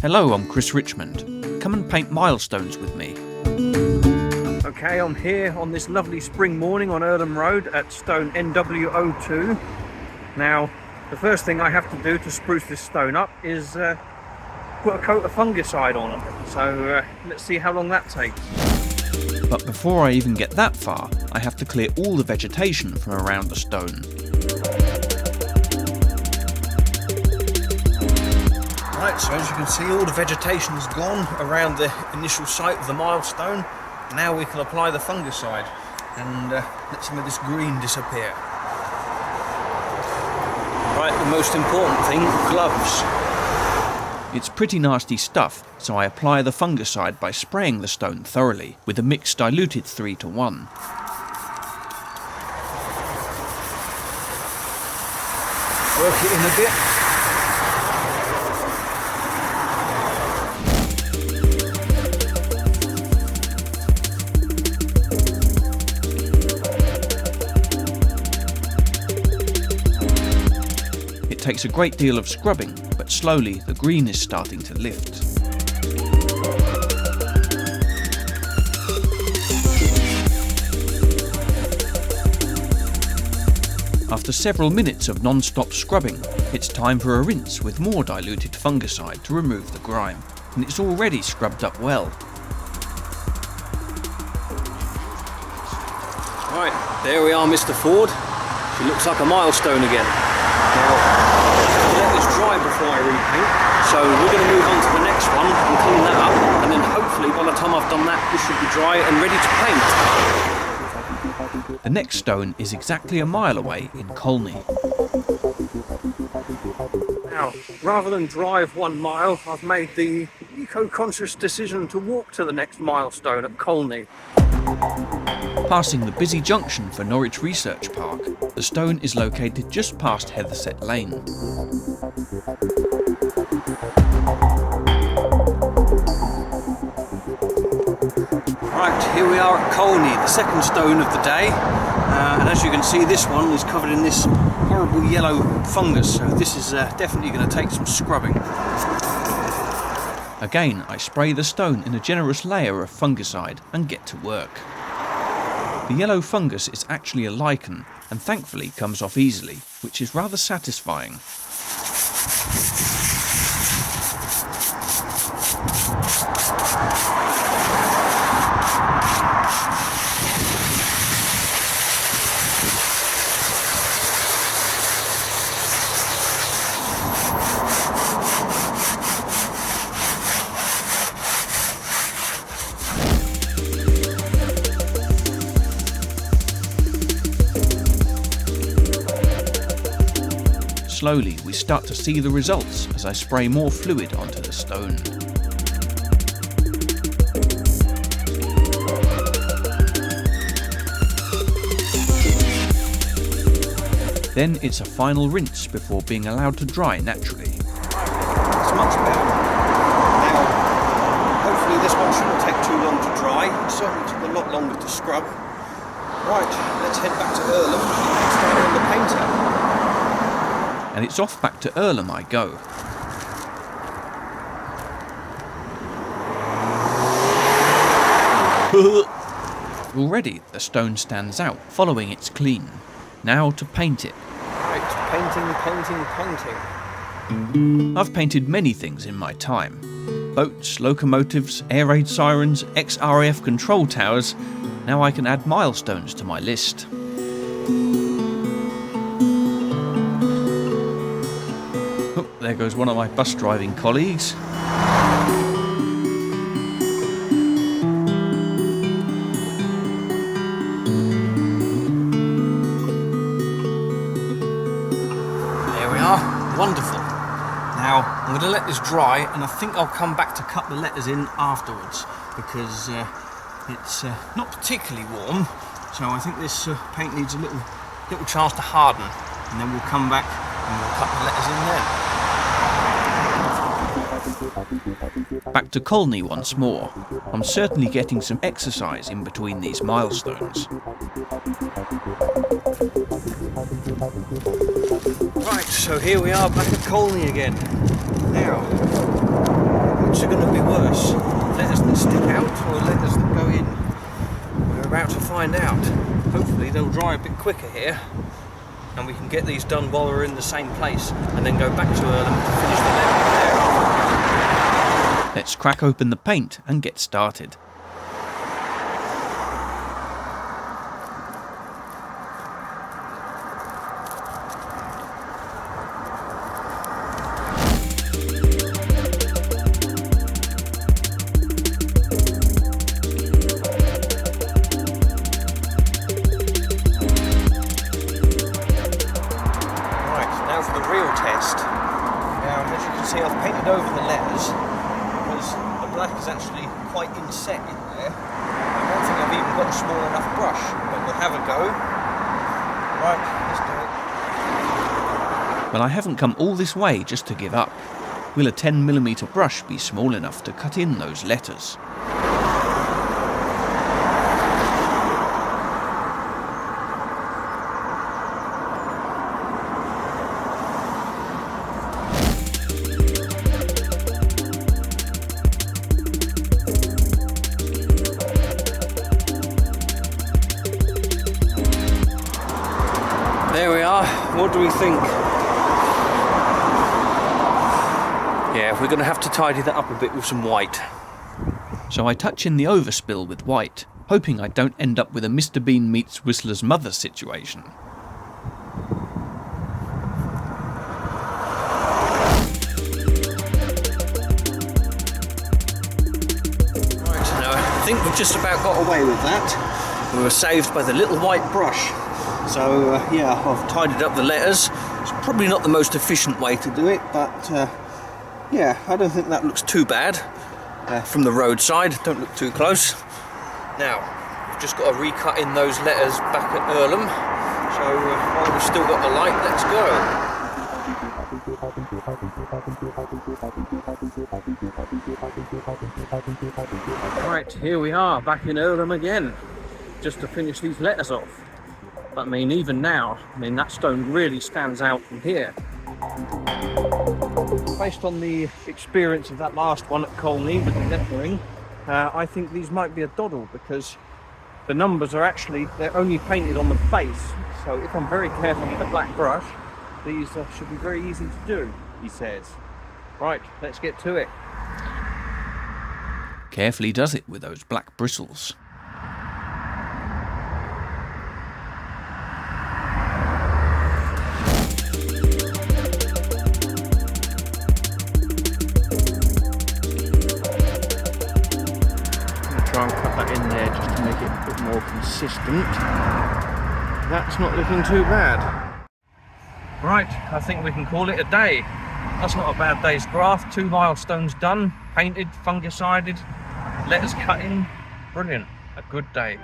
Hello, I'm Chris Richmond. Come and paint milestones with me. Okay, I'm here on this lovely spring morning on Earlham Road at stone NW02. Now, the first thing I have to do to spruce this stone up is put a coat of fungicide on it. So let's see how long that takes. But before I even get that far, I have to clear all the vegetation from around the stone. Right, so as you can see, all the vegetation is gone around the initial site of the milestone. Now we can apply the fungicide and let some of this green disappear. Right, the most important thing, gloves. It's pretty nasty stuff, so I apply the fungicide by spraying the stone thoroughly with a mix diluted 3:1. Work it in a bit. It takes a great deal of scrubbing, but slowly the green is starting to lift. After several minutes of non-stop scrubbing, it's time for a rinse with more diluted fungicide to remove the grime, and it's already scrubbed up well. Right, there we are, Mr. Ford. She looks like a milestone again. Now, let this dry before I repaint, so we're going to move on to the next one and clean that up, and then hopefully by the time I've done that, this should be dry and ready to paint. The next stone is exactly a mile away in Colney. Now, rather than drive 1 mile, I've made the eco-conscious decision to walk to the next milestone at Colney. Passing the busy junction for Norwich Research Park, the stone is located just past Heatherset Lane. Right, here we are at Colney, the second stone of the day, and as you can see, this one is covered in this horrible yellow fungus, so this is definitely going to take some scrubbing. Again, I spray the stone in a generous layer of fungicide and get to work. The yellow fungus is actually a lichen and thankfully comes off easily, which is rather satisfying. Slowly, we start to see the results as I spray more fluid onto the stone. Then it's a final rinse before being allowed to dry naturally. It's much better. Now, hopefully this one shouldn't take too long to dry. It certainly took a lot longer to scrub. Right, let's head back to Earlham and start on the painting. And it's off back to Earlham I go. Already the stone stands out, following its clean. Now to paint it. Right, painting. I've painted many things in my time. Boats, locomotives, air raid sirens, ex-RAF control towers. Now I can add milestones to my list. There goes one of my bus driving colleagues. There we are, wonderful. Now I'm going to let this dry and I think I'll come back to cut the letters in afterwards because it's not particularly warm, so I think this paint needs a little chance to harden, and then we'll come back and we'll cut the letters in there. Back to Colney once more. I'm certainly getting some exercise in between these milestones. Right, so here we are back at Colney again. Now, our letters that go in. We're about to find out. Hopefully they'll dry a bit quicker here, and we can get these done while we're in the same place, and then go back to Earlham to finish the letter there. Let's crack open the paint and get started. I've painted over the letters because the black is actually quite inset in there. I don't think I've even got a small enough brush, but we'll have a go. Right, let's do it. Well, I haven't come all this way just to give up. Will a 10mm brush be small enough to cut in those letters? There we are. What do we think? Yeah, we're going to have to tidy that up a bit with some white. So I touch in the overspill with white, hoping I don't end up with a Mr. Bean meets Whistler's mother situation. Right, now I think we've just about got away with that. We were saved by the little white brush. So yeah, I've tidied up the letters. It's probably not the most efficient way to do it, but yeah, I don't think that looks too bad from the roadside. Don't look too close. Now, we've just got to recut in those letters back at Earlham. So while we've still got the light, let's go. Right, here we are, back in Earlham again, just to finish these letters off. But I mean, even now, that stone really stands out from here. Based on the experience of that last one at Colney with the lettering, I think these might be a doddle, because the numbers are actually, they're only painted on the face. So if I'm very careful with the black brush, these should be very easy to do, he says. Right, let's get to it. Carefully does it with those black bristles. Try and cut that in there just to make it a bit more consistent. That's not looking too bad. Right, I think we can call it a day. That's not a bad day's graft. 2 milestones done, painted, fungicided, letters cut in. Brilliant, a good day.